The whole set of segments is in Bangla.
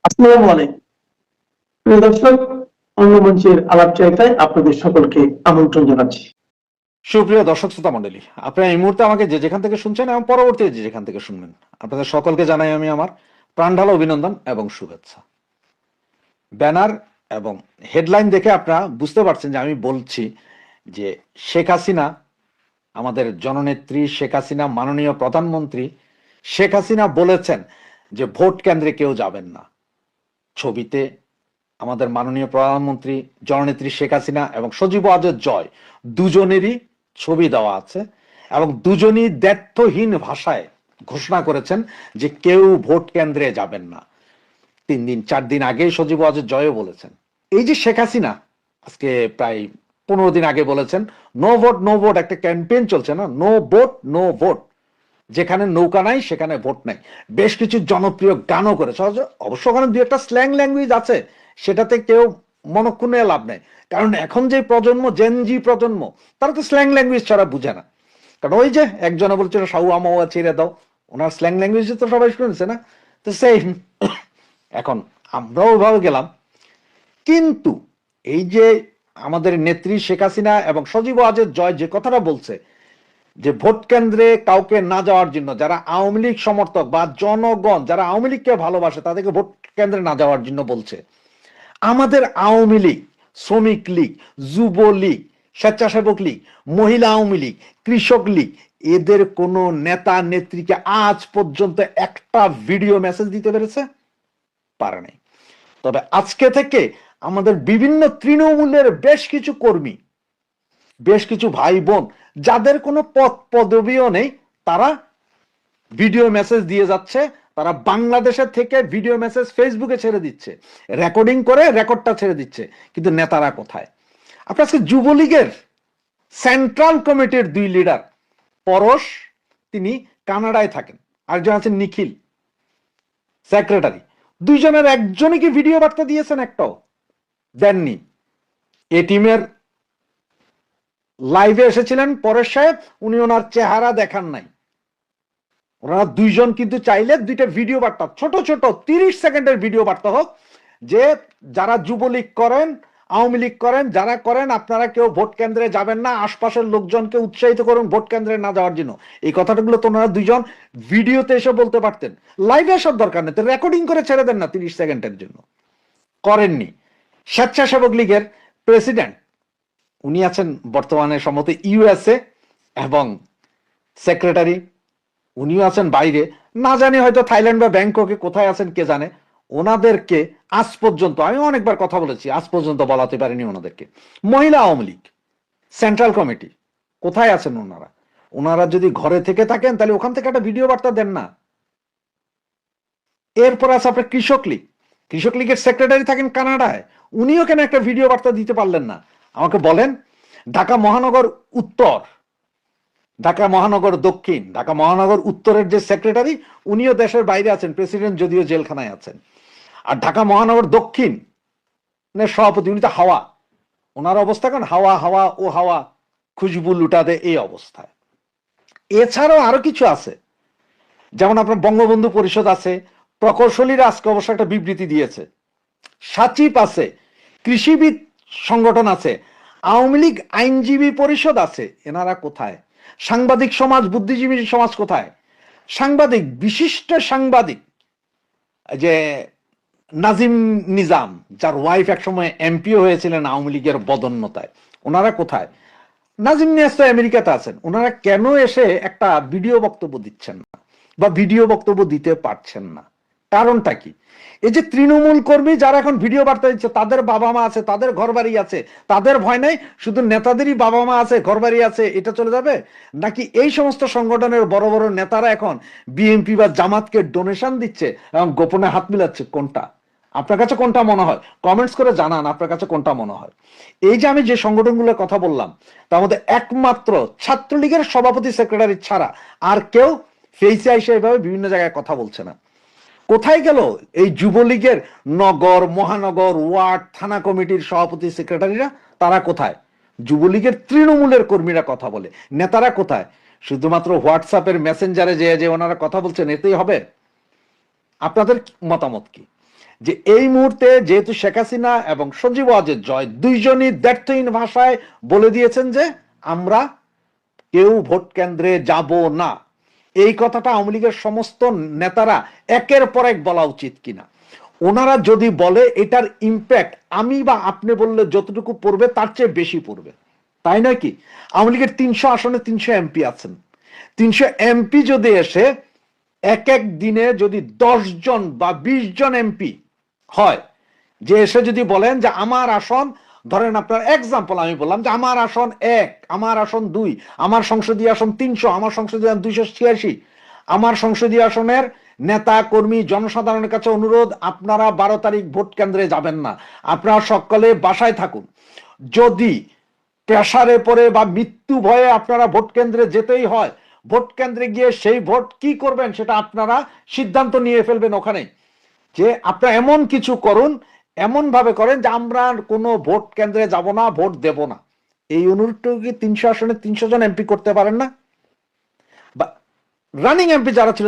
আসসালামু আলাইকুম প্রিয় দর্শক, অন্য মঞ্চের আলাপচারিতায় আপনাদের সকলকে আমন্ত্রণ জানাচ্ছি। সুপ্রিয় দর্শক শ্রোতা মণ্ডলী, আপনারা এই মুহূর্তে আমাকে যে যেখান থেকে শুনছেন এবং পরবর্তী যে যেখান থেকে শুনবেন, আপনাদের সকলকে জানাই আমি আমার প্রাণঢালা অভিনন্দন এবং শুভেচ্ছা। ব্যানার এবং হেডলাইন দেখে আপনারা বুঝতে পারছেন যে আমি বলছি যে শেখ হাসিনা, আমাদের জননেত্রী শেখ হাসিনা, মাননীয় প্রধানমন্ত্রী শেখ হাসিনা বলেছেন যে ভোট কেন্দ্রে কেউ যাবেন না। ছবিতে আমাদের মাননীয় প্রধানমন্ত্রী জননেত্রী শেখ হাসিনা এবং সজীব ওয়াজেদ জয় দুজনেরই ছবি দেওয়া আছে এবং দুজনই দ্ব্যর্থহীন ভাষায় ঘোষণা করেছেন যে কেউ ভোট কেন্দ্রে যাবেন না। 3-4 দিন আগে সজীব ওয়াজেদ জয়ও বলেছেন। এই যে শেখ হাসিনা আজকে প্রায় 15 দিন আগে বলেছেন নো ভোট নো ভোট, একটা ক্যাম্পেইন চলছে না, নো ভোট নো ভোট, যেখানে নৌকা নাই সেখানে ভোট নাই। বেশ কিছু জনপ্রিয় গানও করেছে, অবশ্য ওখানে দুই একটা স্ল্যাং ল্যাঙ্গুয়েজ আছে, সেটাতে কেউ মনক্ষুণ্ণ লাভ নেই। কারণ এখন যে প্রজন্ম, জেনজি প্রজন্ম, তারা তো স্ল্যাং ল্যাঙ্গুয়েজ ছাড়া বুঝে না। কারণ ওই যে একজনে বলছিল সাউয়া মাওয়া ছেড়ে দাও, ওনার স্ল্যাং ল্যাঙ্গুয়েজ তো সবাই শুনেছে না, তো সেই এখন আমরাও ওইভাবে গেলাম। কিন্তু এই যে আমাদের নেত্রী শেখ হাসিনা এবং সজীব ওয়াজেদ জয় যে কথাটা বলছে যে ভোট কেন্দ্রে কাউকে না যাওয়ার জন্য, যারা আওয়ামী লীগ সমর্থক বা জনগণ যারা আওয়ামী লীগকে ভালোবাসে তাদেরকে ভোট কেন্দ্রে না যাওয়ার জন্য বলছে। আমাদের আওয়ামী লীগ, শ্রমিক লীগ, যুব লীগ, স্বেচ্ছাসেবক লীগ, মহিলা আওয়ামী লীগ, কৃষক লীগ, এদের কোন নেতা নেত্রীকে আজ পর্যন্ত একটা ভিডিও মেসেজ দিতে পেরেছে? পারে নাই। তবে আজকে থেকে আমাদের বিভিন্ন তৃণমূলের বেশ কিছু কর্মী, বেশ কিছু ভাই বোন যাদের কোনো পদ পদবিও নেই, তারা ভিডিও মেসেজ দিয়ে যাচ্ছে। তারা বাংলাদেশের থেকে ভিডিও মেসেজ ফেসবুকে ছেড়ে দিচ্ছে, রেকর্ডিং করে রেকর্ডটা ছেড়ে দিচ্ছে। কিন্তু নেতারা কোথায়? আপনার আজকে যুবলীগের সেন্ট্রাল কমিটির 2 লিডার, পরশ, তিনি কানাডায় থাকেন, আরেকজন আছেন নিখিল, সেক্রেটারি, দুইজনের একজনই কি ভিডিও বার্তা দিয়েছেন? একটাও দেননি। এ টিমের লাইভে এসেছিলেন পরেশ সাহেব, উনি ওনার চেহারা দেখান নাই। ওনারা দুইজন কিন্তু চাইলে 2টা ভিডিও বার্তা, ছোট ছোট 30 সেকেন্ডের ভিডিও বার্তা হোক, যে যারা যুবলীগ করেন, আওয়ামী লীগ করেন, যারা করেন, আপনারা কেউ ভোট কেন্দ্রে যাবেন না, আশপাশের লোকজনকে উৎসাহিত করুন ভোট কেন্দ্রে না যাওয়ার জন্য। এই কথাগুলো তো ওনারা দুইজন ভিডিওতে এসে বলতে পারতেন, লাইভে আসার দরকার নেই, রেকর্ডিং করে ছেড়ে দেন না 30 সেকেন্ডের জন্য। করেননি। স্বেচ্ছাসেবক লীগের প্রেসিডেন্ট, উনি আছেন বর্তমানে সম্ভবত ইউএসএ, এবং সেক্রেটারি উনিও আছেন বাইরে, না জানি হয়তো থাইল্যান্ড বা ব্যাংককে, কোথায় আছেন কে জানে। ওনাদেরকে আজ পর্যন্ত, আমি অনেকবার কথা বলেছি, আজ পর্যন্ত বলাতে পারিনি ওনাদেরকে। মহিলা আওয়ামী লীগ সেন্ট্রাল কমিটি, কোথায় আছেন ওনারা? ওনারা যদি ঘরে থেকে থাকেন তাহলে ওখান থেকে একটা ভিডিও বার্তা দেন না। এরপর আছে আপনার কৃষক লীগ, কৃষক লীগের সেক্রেটারি থাকেন কানাডায়, উনিও কেন একটা ভিডিও বার্তা দিতে পারলেন না? আমাকে বলেন। ঢাকা মহানগর উত্তর, ঢাকা মহানগর দক্ষিণ, ঢাকা মহানগর উত্তরের যে সেক্রেটারি, উনিও দেশের বাইরে আছেন, প্রেসিডেন্ট যদিও জেলখানায় আছেন। আর ঢাকা মহানগর দক্ষিণ সভাপতি, উনি তো হাওয়া, ওনার অবস্থা কেন হাওয়া হাওয়া ও হাওয়া খুশবু লুটা দে, এই অবস্থায়। এছাড়াও আরো কিছু আছে, যেমন আপনার বঙ্গবন্ধু পরিষদ আছে, প্রকৌশলীরা আজকে অবশ্য একটা বিবৃতি দিয়েছে, সাচিব আছে, কৃষিবিদ সংগঠন আছে, আওয়ামী লীগ আইনজীবী পরিষদ আছে, এনারা কোথায়? সাংবাদিক সমাজ, বুদ্ধিজীবী সমাজ কোথায়? সাংবাদিক, বিশিষ্ট সাংবাদিক যে নাজিম নিজাম, যার ওয়াইফ একসময় এমপিও হয়েছিলেন আওয়ামী লীগের বদন্যতায়, ওনারা কোথায়? নাজিম নিয়াজ তো আমেরিকাতে আছেন, ওনারা কেন এসে একটা ভিডিও বক্তব্য দিচ্ছেন না বা ভিডিও বক্তব্য দিতে পারছেন না? কারণটা কি? এই যে তৃণমূল কর্মী যারা এখন ভিডিও বার্তা দিচ্ছে, তাদের বাবা মা আছে, তাদের ঘর বাড়ি আছে, তাদের ভয় নাই, শুধু নেতাদেরই বাবা মা আছে, ঘর বাড়ি আছে, এটা চলে যাবে? নাকি এই সমস্ত সংগঠনের বড় বড় নেতারা এখন বিএনপি বা জামাতকে ডোনেশন দিচ্ছে এবং গোপনে হাত মিলাচ্ছে? কোনটা আপনার কাছে কোনটা মনে হয়? কমেন্টস করে জানান আপনার কাছে কোনটা মনে হয়। এই যে আমি যে সংগঠনগুলোর কথা বললাম, তার মধ্যে একমাত্র ছাত্রলীগের সভাপতি সেক্রেটারি ছাড়া আর কেউ ফেসে আইসা এভাবে বিভিন্ন জায়গায় কথা বলছে না। কোথায় গেল এই যুবলীগের নগর, মহানগর, ওয়ার্ড, থানা কমিটির সভাপতি সেক্রেটারিরা? তারা কোথায়? যুবলীগের তৃণমূলের কর্মীরা কথা বলে, নেতারা কোথায়? শুধুমাত্র হোয়াটসঅ্যাপের মেসেঞ্জারে যে যে ওনারা কথা বলছেন, এতেই হবে? আপনাদের মতামত কি? যে এই মুহূর্তে যেহেতু শেখ হাসিনা এবং সজীব ওয়াজেদ জয় দুইজনই দ্ব্যর্থহীন ভাষায় বলে দিয়েছেন যে আমরা কেউ ভোট কেন্দ্রে যাব না, এই কথাটা আওয়ামী লীগের সমস্ত নেতারা একের পর এক বলা উচিত কিনা। ওনারা যদি বলে এটার ইম্প্যাক্ট আমি বা আপনি বললে যতটুকু পড়বে তার চেয়ে বেশি পড়বে, তাই নয় কি? আওয়ামী লীগের 300 আসনে 300 এমপি আছেন। 300 এমপি যদি এসে এক এক দিনে যদি 10 জন বা 20 জন এমপি হয়, যে এসে যদি বলেন যে আমার আসন, ধরেন আপনার এক্সাম্পল আমি বললাম যে আমার আসন 1, আমার আসন 2, আমার সংসদীয় আসন 300, আমার সংসদীয় 286, আমার সংসদীয় আসনের নেতা কর্মী জনসাধারণের কাছে অনুরোধ, আপনারা 12 তারিখ ভোট কেন্দ্রে যাবেন না, আপনারা সকলে বাসায় থাকুন। যদি প্রেসারে পড়ে বা মৃত্যু ভয়ে আপনারা ভোট কেন্দ্রে যেতেই হয়, ভোট কেন্দ্রে গিয়ে সেই ভোট কি করবেন সেটা আপনারা সিদ্ধান্ত নিয়ে ফেলবেন ওখানে, যে আপনারা এমন কিছু করুন, এমন ভাবে করেন যে আমরা কোনো ভোট কেন্দ্রে যাব না, ভোট দেব না। এই অনুরোধটা কি 300 আসনে 300 জন এমপি করতে পারেন না? বা রানিং এমপি যারা ছিল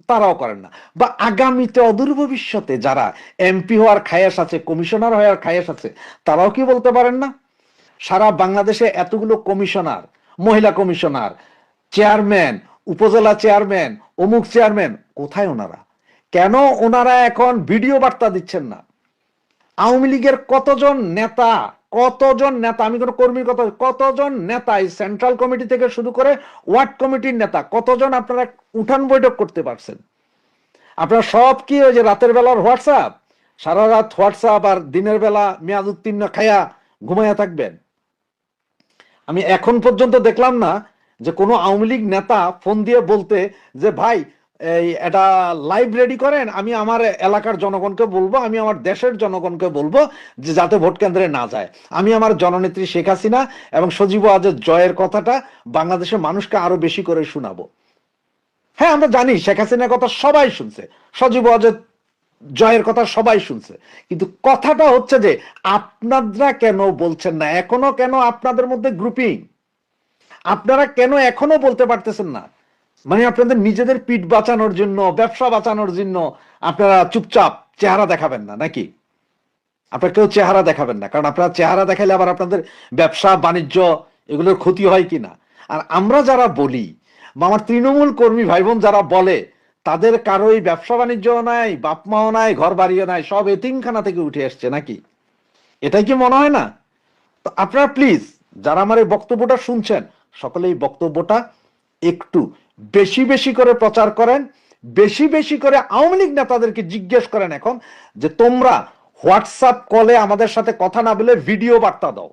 তারাও করেন না? বা আগামীতে অদূর ভবিষ্যতে যারা এমপি হওয়ার খায়েশ আছে, কমিশনার হওয়ার খায়েশ আছে, তারাও কি বলতে পারেন না? সারা বাংলাদেশে এতগুলো কমিশনার, মহিলা কমিশনার, চেয়ারম্যান, উপজেলা চেয়ারম্যান, অমুক চেয়ারম্যান, কোথায় ওনারা? কেন ওনারা এখন ভিডিও বার্তা দিচ্ছেন না? আওয়ামী লীগের কতজন নেতা, আমি কোনো কর্মীর কথা, কতজন নেতা এই সেন্ট্রাল কমিটি থেকে শুরু করে ওয়ার্ড কমিটির নেতা, কতজন আপনারা উঠান বৈঠক করতে পারছেন? আপনারা সব কি ওই যে রাতের বেলার হোয়াটসঅ্যাপ, সারা রাত হোয়াটসঅ্যাপ আর দিনের বেলা মেয়াদ উত্তীর্ণ খায়া ঘুমাইয়া থাকবেন? আমি এখন পর্যন্ত দেখলাম না যে কোনো আওয়ামী লীগ নেতা ফোন দিয়ে বলতে যে ভাই এই এটা লাইভ রেডি করেন, আমি আমার এলাকার জনগণকে বলবো, আমি আমার দেশের জনগণকে বলবো যে যাতে ভোট কেন্দ্রে না যায়, আমি আমার জননেত্রী শেখ হাসিনা এবং সজীব ওয়াজেদ জয়ের কথাটা বাংলাদেশের মানুষকে আরো বেশি করে শোনাবো। হ্যাঁ, আমরা জানি শেখ হাসিনার কথা সবাই শুনছে, সজীব ওয়াজেদ জয়ের কথা সবাই শুনছে, কিন্তু কথাটা হচ্ছে যে আপনারা কেন বলছেন না? এখনো কেন আপনাদের মধ্যে গ্রুপিং? আপনারা কেন এখনো বলতে পারতেছেন না? মানে আপনাদের নিজেদের পিঠ বাঁচানোর জন্য, ব্যবসা বাঁচানোর জন্য আপনারা চুপচাপ চেহারা দেখাবেন না নাকি? আপনারা কেউ চেহারা দেখাবেন না, কারণ আপনারা চেহারা দেখাইলে আবার আপনাদের ব্যবসা বাণিজ্য এগুলোর ক্ষতি হয় কিনা। আর আমরা যারা বলি বা আমার তৃণমূল কর্মী ভাই বোন যারা বলে, তাদের কারোই ব্যবসা বাণিজ্য নাই, বাপ মাও নাই, ঘর বাড়িও নাই, সব এতিমখানা থেকে উঠে আসছে নাকি? এটাই কি মনে হয় না? তো আপনারা প্লিজ যারা আমার এই বক্তব্যটা শুনছেন, সকলে এই বক্তব্যটা একটু বেশি বেশি করে প্রচার করেন, বেশি বেশি করে আওয়ামী লীগ নেতাদেরকে জিজ্ঞেস করেন এখন যে তোমরা হোয়াটসঅ্যাপ কলে আমাদের সাথে কথা না বলে ভিডিও বার্তা দাও।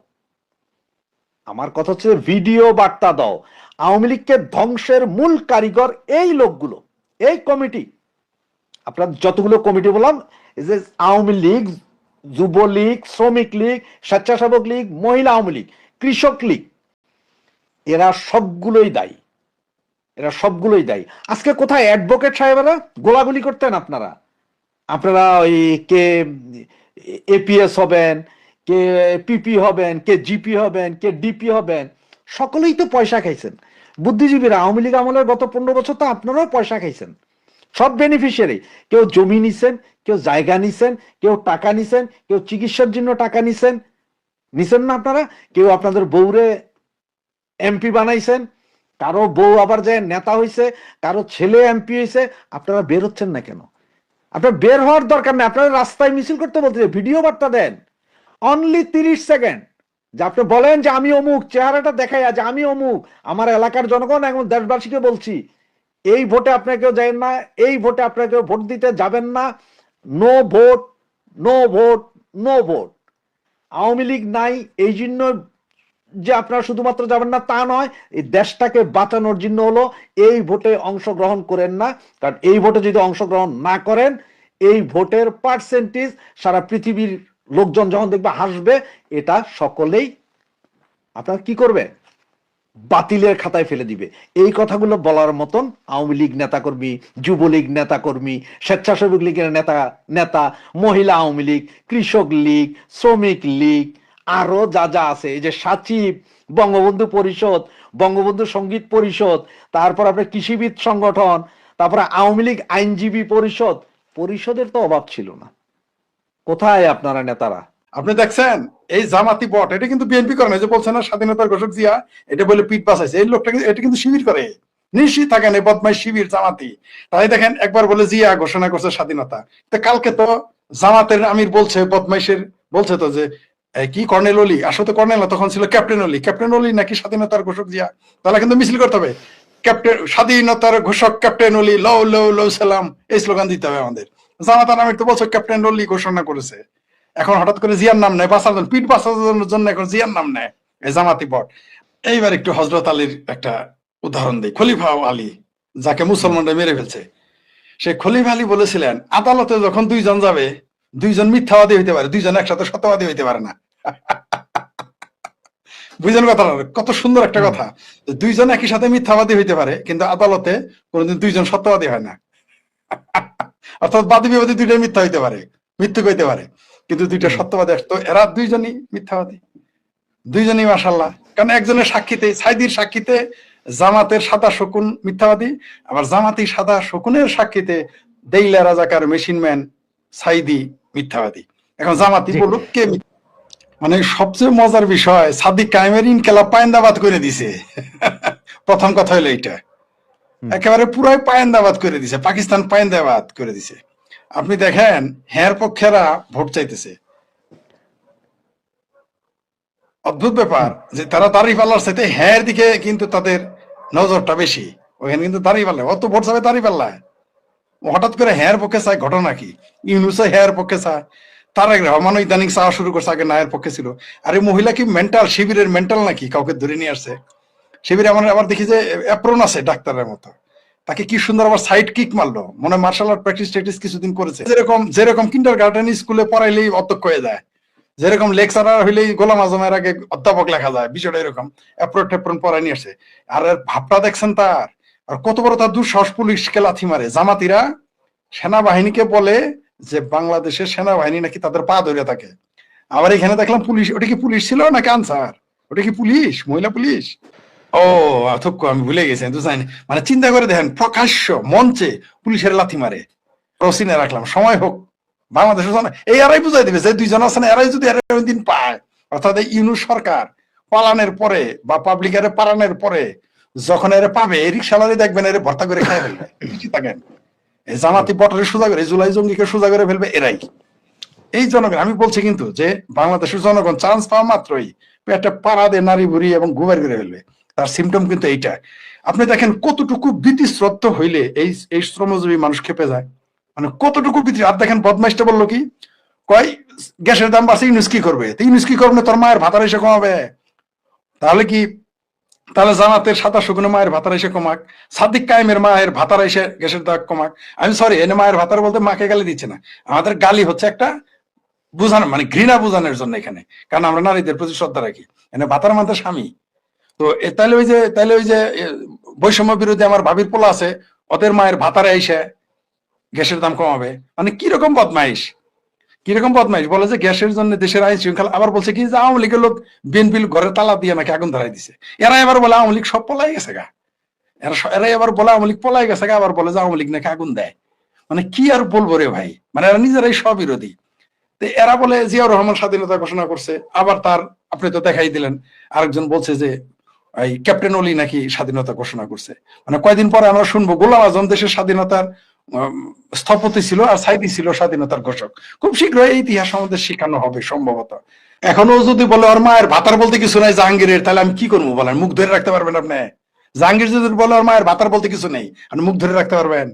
আমার কথা হচ্ছে ভিডিও বার্তা দাও। আওয়ামী লীগকে ধ্বংসের মূল কারিগর এই লোকগুলো, এই কমিটি, আপনার যতগুলো কমিটি বললাম, যে আওয়ামী লীগ, যুবলীগ, শ্রমিক লীগ, স্বেচ্ছাসেবক লীগ, মহিলা আওয়ামী লীগ, কৃষক লীগ, এরা সবগুলোই দায়ী, এরা সবগুলোই দায়ী। আজকে কোথায় অ্যাডভোকেট সাহেবেরা গোলাগুলি করতেন, আপনারা ওই কে এপিএস হবেন, কে পিপি হবেন, কে জিপি হবেন, কে ডিপি হবেন, সকলেই তো পয়সা খাইছেন। বুদ্ধিজীবীরা আওয়ামী লীগ আমলের গত 15 বছর তো আপনারাও পয়সা খাইছেন, সব বেনিফিশিয়ারি। কেউ জমি নিছেন, কেউ জায়গা নিছেন, কেউ টাকা নিছেন, কেউ চিকিৎসার জন্য টাকা নিছেন না আপনারা? কেউ আপনাদের বউরে এমপি বানাইছেন, কারো বউ আবার যায় নেতা হইছে, কারো ছেলে এমপি হইছে। আপনারা বের হচ্ছেন না কেন? আপনার বের হওয়ার দরকার নেই, আপনারা রাস্তায় মিছিল করতে বলতে ভিডিও বার্তা দেন, অনলি 30 সেকেন্ড, যে আপনি বলেন যে আমি অমুক, চেহারাটা দেখাই যে আমি অমুক, আমার এলাকার জনগণ এবং দেশবাসীকে বলছি এই ভোটে আপনারা কেউ যাবেন না, এই ভোটে আপনারা কেউ ভোট দিতে যাবেন না, no vote, no vote, no vote. Awami League নাই এই জন্য যে আপনারা শুধুমাত্র যাবেন না তা নয়, এই দেশটাকে বাঁচানোর জন্য হলো এই ভোটে অংশগ্রহণ করেন না। কারণ এই ভোটে যদি অংশগ্রহণ না করেন, এই ভোটের পার্সেন্টেজ সারা পৃথিবীর লোকজন যখন দেখবে হাসবে, এটা সকলেই আপনারা কি করবে? বাতিলের খাতায় ফেলে দিবে। এই কথাগুলো বলার মতন আওয়ামী লীগ নেতাকর্মী, যুবলীগ নেতাকর্মী, স্বেচ্ছাসেবক লীগের নেতা, মহিলা আওয়ামী লীগ, কৃষক লীগ, শ্রমিক লীগ, আরো যা যা আছে, এই যে সচিব, বঙ্গবন্ধু পরিষদ, বঙ্গবন্ধু সঙ্গীত পরিষদ, তারপর আপনার কৃষিবিদ সংগঠন, তারপরে আওয়ামী লীগ আইনজীবী পরিষদ, পরিষদের তো অভাব ছিল না। কোথায় আপনারা নেতারা? আপনি দেখছেন এই জামাতি বট, এটা কিন্তু বিএনপি করে না, যে বলছে না স্বাধীনতার ঘোষক জিয়া, এটা বলে পিঠ বাঁচাইছে, এই লোকটা এটা কিন্তু শিবির করে। নিশ্চিত থাকেন এই বদমাই শিবির জামাতি। তাই দেখেন একবার বলে জিয়া ঘোষণা করছে স্বাধীনতা, তো কালকে তো জামাতের আমির বলছে, বদমাইশের বলছে তো যে কি কর্নেল অলি, আসলে কর্নেল তখন ছিল ক্যাপ্টেন অলি, ক্যাপ্টেন অলি নাকি স্বাধীনতার ঘোষক জিয়া। তাহলে কিন্তু মিছিল করতে হবে, ক্যাপ্টেন স্বাধীনতার ঘোষক ক্যাপ্টেন অলি, লও লও লও সালাম, এই স্লোগান দিতে হবে আমাদের। জামাতার আমির তো বলছে ক্যাপ্টেন অলি ঘোষণা করেছে, এখন হঠাৎ করে জিয়ার নাম নেয় বাঁচার জন্য, পিঠ বাঁচানোর জন্য এখন জিয়ার নাম নেয় এই জামাতি বট। এইবার একটু হজরত আলীর একটা উদাহরণ দিই। খলিফা আলী, যাকে মুসলমানরা মেরে ফেলছে, সে খলিফা আলী বলেছিলেন আদালতে যখন দুইজন যাবে, দুইজন মিথ্যাবাদী হইতে পারে, দুইজন একসাথে সত্যবাদী হইতে পারে না। বুঝলেন কথা? কত সুন্দর একটা কথা, দুইজন একই সাথে মিথ্যাবাদী হইতে পারে, কিন্তু আদালতে কোনোদিন দুইজন সত্যবাদী হয় না। অর্থাৎ বাদী বিবাদী দুইটাই মিথ্যা হইতে পারে, মৃত্যু হইতে পারে, কিন্তু দুইটা সত্যবাদী। তো এরা দুইজনই মিথ্যাবাদী, দুইজনই মাশাআল্লাহ। কারণ একজনের সাক্ষীতে, সাইদির সাক্ষীতে জামাতের সাদা শকুন মিথ্যাবাদী, আবার জামাতি সাদা শকুনের সাক্ষীতে দেইলা রাজাকার মেশিনম্যান সাইদি মিথ্যাবাদী। এখন জামাতি বলুক কে মানে সবচেয়ে মজার বিষয়, সাদিক কায়েমের ইনকেলাব পায়েন্দাবাদ করে দিছে। প্রথম কথা হলো এইটা, একেবারে পুরাই পায়েন্দাবাদ করে দিছে, পাকিস্তান পায়েন্দাবাদ করে দিছে। আপনি দেখেন হ্যার পক্ষেরা ভোট চাইতেছে, অদ্ভুত ব্যাপার যে তারা দাঁড়িপাল্লার সাথে হ্যার দিকে কিন্তু তাদের নজরটা বেশি। ওখানে কিন্তু দাঁড়িপাল্লা অত ভোট চাবে, দাঁড়িপাল্লায় হঠাৎ করে হ্যার পক্ষে চায়, ঘটনা কি? ইউনুসে হ্যার পক্ষে চায়, তারেক রহমান ইদানিং চাওয়া শুরু করছে, আগে নায়ের পক্ষে ছিল। আর এই মহিলা কি মেন্টাল, শিবিরের মেন্টাল নাকি, কাউকে ধরে নিয়ে আসছে শিবিরে। আবার দেখি যে অ্যাপ্রন আছে ডাক্তারের মতো, তাকে কি সুন্দর আবার সাইড কিক মারলো, মনে মার্শাল আর্ট প্র্যাকটিস কিছুদিন করেছে। যেরকম কিন্ডার গার্ডেন স্কুলে পড়াইলেই অধ্যক্ষ হয়ে যায়, যেরকম লেকচারার হইলেই গোলাম আজমের আগে অধ্যাপক লেখা যায়, বিষয়টা এরকম অ্যাপ্রন পড়াই নিয়ে আসছে। আর ভাবটা দেখছেন তার, আর কত বড় তার দুঃসাহস, পুলিশকে লাথি মারে। জামাতিরা সেনাবাহিনীকে বলে যে বাংলাদেশের সেনাবাহিনী নাকি তাদের পা ধরে থাকে। আবার এখানে দেখলাম পুলিশ, ওটা কি পুলিশ ছিল নাকি আনসার, ওটা কি পুলিশ, মহিলা পুলিশ? ও অথক্য, আমি ভুলে গেছি, তো জানি। মানে চিন্তা করে দেখেন, প্রকাশ্য মঞ্চে পুলিশের লাথি মারে। রসিনে রাখলাম, সময় হোক বাংলাদেশের জন্য এই এরাই বুঝাই দিবে যে দুইজন আছেন, এরাই যদি দিন পায়, অর্থাৎ ইউনুস সরকার পালানের পরে বা পাবলিকারে পালানের পরে যখন এরা পাবে, এই রিক্সালারি দেখবেন এর ভর্তা করে খাই ফেলবে। থাকেন এই জামাতি বটরে সোজা করে, জুলাই জঙ্গিকে সোজা করে ফেলবে এরাই। এই জনগণ, আমি বলছি কিন্তু যে বাংলাদেশের জনগণ চান্স পাওয়া মাত্রই একটা পাড়াদে নারী ভুরি এবং গুবার করে ফেলবে। তার সিমটম কিন্তু এইটা। আপনি দেখেন কতটুকু ভীতিশ্রদ্ধ হইলে এই শ্রমজীবী মানুষ খেপে যায়, মানে কতটুকু ভীতি। আর দেখেন বদমাইশটা বললো কি, কয় গ্যাসের দাম বাড়ছে, ইউনুস কি করবে? ইউনুস কি করবে? তোর মায়ের ভাতার এসে কমাবে। তাহলে কি, তাহলে জামাতের সাদা শুকনো মায়ের ভাতার এসে কমাক, সাদিক কায়েমের মায়ের ভাতার এসে গ্যাসের দাগ কমাক। আমি সরি, এনে মায়ের ভাতার বলতে মাকে গালি দিচ্ছে না, আমাদের গালি হচ্ছে একটা বুঝানো, মানে ঘৃণা বোঝানোর জন্য এখানে, কারণ আমরা নারীদের প্রতি শ্রদ্ধা রাখি। এনে ভাতার মানতে স্বামী। তো তাইলে ওই যে বৈষম্য বিরোধী আমার ভাবির পোলা আছে, ওদের মায়ের ভাতারে এসে গ্যাসের দাম কমাবে। মানে কিরকম বদমাইশ, কিরকম বদমাইশ! বলে যে গ্যাসের জন্য দেশের আইন শৃঙ্খলা, আবার বলছে কি যে আওয়ামী লীগের লোক বিএনপি ঘরে তালা দিয়ে নাকি আগুন ধরাই দিছে। এরা এবার বলে আওয়ামী লীগ সব পলাই গেছে গা, এরা এবার বলে আওয়ামী লীগ পলাই গেছে গা, আবার বলে যে আওয়ামী লীগ নাকি আগুন দেয়। মানে কি আর বলবো রে ভাই, মানে এরা নিজেরাই স্ববিরোধী। এরা বলে জিয়াউর রহমান স্বাধীনতা ঘোষণা করছে, আবার তার আপনি তো দেখাই দিলেন আরেকজন বলছে যে এই ক্যাপ্টেন অলি নাকি স্বাধীনতা ঘোষণা করছে। মানে কয়দিন পরে আমরা শুনবো গোলাম আজম দেশের স্বাধীনতার স্থপতি ছিল আর সাইদি ছিল স্বাধীনতার ঘোষক। খুব শীঘ্রই এই ইতিহাস আমাদের শেখানো হবে সম্ভবত। এখনো যদি বলে ওর মায়ের ভাতার বলতে কিছু নাই জাহাঙ্গীরের, তাহলে আমি কি করবো বলেন? মুখ ধরে রাখতে পারবেন আপনি? জাহাঙ্গীর যদি বলে ওর মায়ের ভাতার বলতে কিছু নেই, আপনি মুখ ধরে রাখতে পারবেন?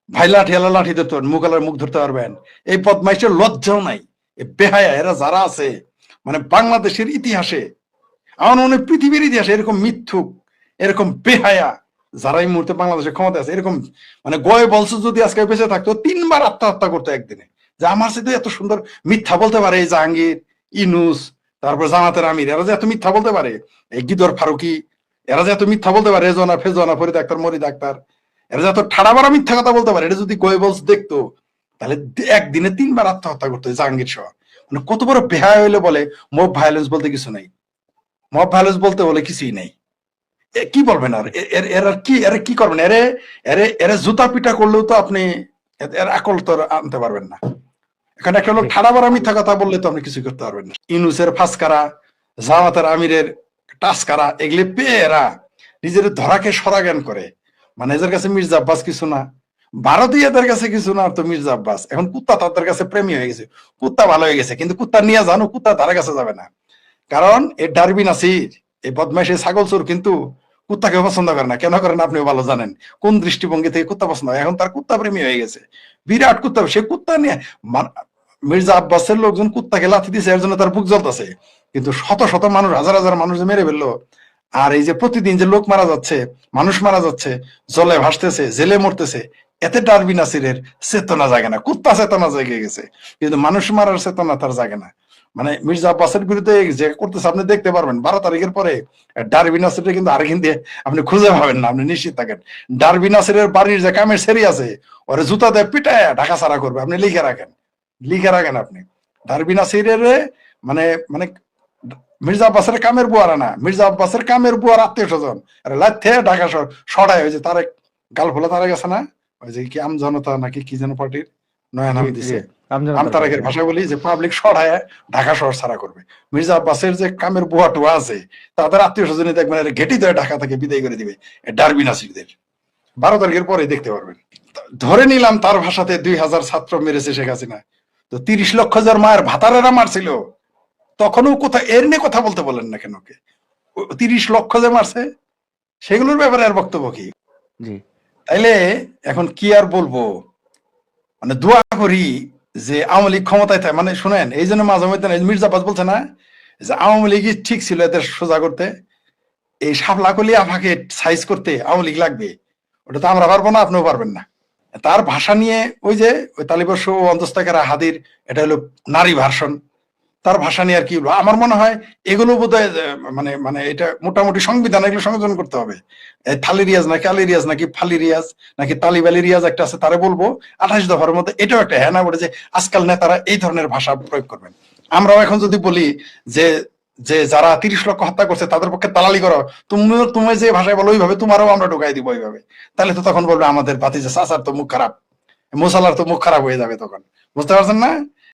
ভাই লাঠি আলা লাঠি ধরতে পারবেন, মুখ ধরতে পারবেন? এই বদমাইশের লজ্জাও নাই, বেহায়া এরা যারা আছে, মানে বাংলাদেশের ইতিহাসে, আমার মনে হয় পৃথিবীর ইতিহাসে এরকম মিথ্যুক, এরকম বেহায়া যারা এই মুহূর্তে বাংলাদেশের ক্ষমতা আছে, এরকম মানে গয়ে বলছে যদি আজকে বেঁচে থাকতো 3বার আত্মহত্যা করতো একদিনে। যে আমার সাথে এত সুন্দর মিথ্যা বলতে পারে এই জাহাঙ্গীর, ইনুস, তারপর জামাতের আমির, এরা যে এত মিথ্যা বলতে পারে, এই গিদর ফারুকি, এরা যে এত মিথ্যা বলতে পারে, রেজনা ফেজনা ফরিদ আক্তার মরিদ আক্তার, এরা যে এত ঠাড়াবাড়া মিথ্যা কথা বলতে পারে, এটা যদি গয়ে বলস দেখতো, তাহলে একদিনে 3বার আত্মহত্যা করতো জাহাঙ্গীর সহ। মানে কত বড় বেহায়া হইলে বলে মব ভায়োলেন্স বলতে কিছু নাই, মব ভায়োলেন্স বলতে বলে কিছুই নেই। কি বলবেন আর এরা কি করবেন? এরে জুতা পিটা করলেও তো আপনি এর আকল তো আনতে পারবেন না। এখানে একটা লোক ঠাড়া মারা মিথ্যা কথা বললে তো আপনি কিছু করতে পারবেন না। ইউনূসের ফাঁসকারা, জামাতের আমিরের টাসকারা, এগুলি পেয়ে এরা নিজের ধরাকে সরা জ্ঞান করে। মানে এদের কাছে মির্জা আব্বাস কিছু না, ভারতীয়দের কাছে কিছু না, তো মির্জা আব্বাস এখন কুত্তা তাদের কাছে প্রেমী হয়ে গেছে। কুত্তা ভালো হয়ে গেছে, কিন্তু কুত্তা নিয়ে জানো কুত্তা তার কাছে যাবে না। কারণ এই ডারবি নাসির, এই বদমাইশ ছাগল চোর কিন্তু কুত্তাকে পছন্দ করে না। কেন করেন আপনিও ভালো জানেন, কোন দৃষ্টিভঙ্গি থেকে কুত্তা পছন্দ হয়। এখন তার কুত্তা প্রেমী হয়ে গেছে, বিরাট কুত্তা। সে কুত্তা নিয়ে মির্জা আব্বাসের লোকজন কুত্তাকে লাথি দিছে, এর জন্য তার বুক জ্বলতেছে। কিন্তু শত শত মানুষ, হাজার হাজার মানুষ যে মেরে ফেললো। আর এই যে প্রতিদিন যে লোক মারা যাচ্ছে, মানুষ মারা যাচ্ছে, জলে ভাসতেছে, জেলে মরতেছে, এতে ডারবি নাসিরের চেতনা জাগে না। কুত্তা চেতনা জেগে গেছে, কিন্তু মানুষ মারার চেতনা তার জাগে না। মানে মির্জা আব্বাসের বিরুদ্ধে যে করতেছে আপনি দেখতে পারবেন 12 তারিখের পরে। ডারবি নাসিরের কিন্তু আর কিন্তু আপনি খুঁজে পাবেন না, আপনি নিশ্চিত থাকেন। ডারবি নাসিরের বাড়ির যে কামের সেরি আছে, ওরে জুতা দিয়ে পিটায় ঢাকা ছাড়া করবে। আপনি লিখে রাখেন, লিখে রাখেন আপনি। ডারবি নাসিরের মানে মানে মির্জা আব্বাসের কামের বুয়ারা না, মির্জা আব্বাসের কামের বুয়ার আত্মীয় স্বজন আরে লাথে ঢাকা সরাই। ওই যে তারেক গাল ফোলা তারেক আছে না, ওই যে কি আম জনতা নাকি কি যেন পার্টির নয়া নাম দিছে, আম তারেকের ভাষা বলি, যে পাবলিক সরায় ঢাকা শহর ছাড়া করবে। মির্জা আব্বাসের যে কামের বুয়া টুয়া আছে, তাদের আত্মীয় স্বজনই দেখবেন ঘেটি ধরে ঢাকা থেকে বিদায় করে দিবে ডারবি নাসিরদের। 12 তারিখের পরে দেখতে পারবেন। ধরে নিলাম তার ভাষাতে 2000 ছাত্র মেরেছে শেখ হাসিনা, তো 30 লক্ষ যার মায়ের ভাতারেরা মারছিল, তখনও কোথায় এর নিয়ে কথা বলতে বলেন না কেন? 30 লক্ষ যে মারছে সেগুলোর ব্যাপারে আর বক্তব্য কি? তাইলে এখন কি আর বলবো, মানে দোয়া করি যে আওয়ামী লীগ ক্ষমতায় থাকে। মানে শুনেন, এই জন্য মাঝে মধ্যে মির্জা আব্বাস বলছে না যে আওয়ামী লীগই ঠিক ছিল এদের সোজা করতে, এই সাপলাকলি আমাকে সাইজ করতে আওয়ামী লীগ লাগবে, ওটা তো আমরা পারবো না, আপনিও পারবেন না। তার ভাষা নিয়ে ওই যে ওই তালিবর্ষ অন্তস্থাকেরা হাদির, এটা হলো নারী ভার্সন। তার ভাষা নিয়ে আর কি বলবো, আমার মনে হয় এগুলো বোধহয় মানে মানে এটা মোটামুটি সংবিধান এগুলো সংযোজন করতে হবে। থালি রিয়াজ নাকি আলি রিয়াজ নাকি ফালি রিয়াজ নাকি তালিব আলী রিয়াজ একটা আছে, তারে বলবো 28 দফার মধ্যে এটাও একটা হ্যাঁ না বলে যে আজকাল নেতারা এই ধরনের ভাষা প্রয়োগ করবেন। আমরাও এখন যদি বলি যে যে যারা 30 লক্ষ হত্যা করছে তাদের পক্ষে দালালি করো, তুমি যে ভাষায় বলো ওইভাবে তোমারও আমরা ঢুকাই দিব ওইভাবে, তাহলে তো তখন বলবে আমাদের বাতি যে চাচার তো মুখ খারাপ, মোসালার তো মুখ খারাপ হয়ে যাবে তখন। বুঝতে পারছেন না?